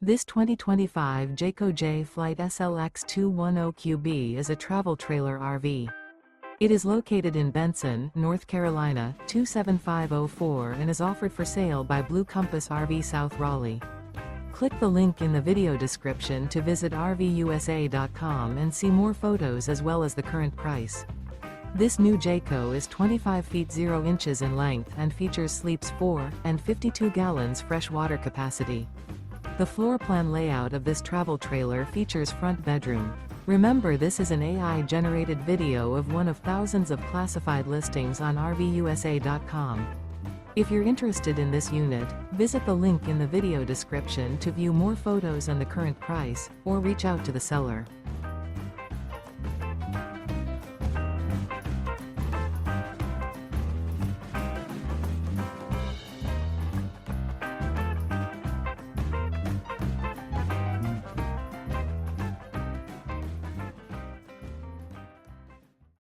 This 2025 Jayco Jay Flight SLX 210QB is a travel trailer RV. It is located in Benson, North Carolina, 27504 and is offered for sale by Blue Compass RV South Raleigh. Click the link in the video description to visit RVUSA.com and see more photos as well as the current price. This new Jayco is 25 feet 0 inches in length and features sleeps 4 and 52 gallons fresh water capacity. The floor plan layout of this travel trailer features front bedroom. Remember, this is an AI-generated video of one of thousands of classified listings on RVUSA.com. If you're interested in this unit, visit the link in the video description to view more photos and the current price, or reach out to the seller.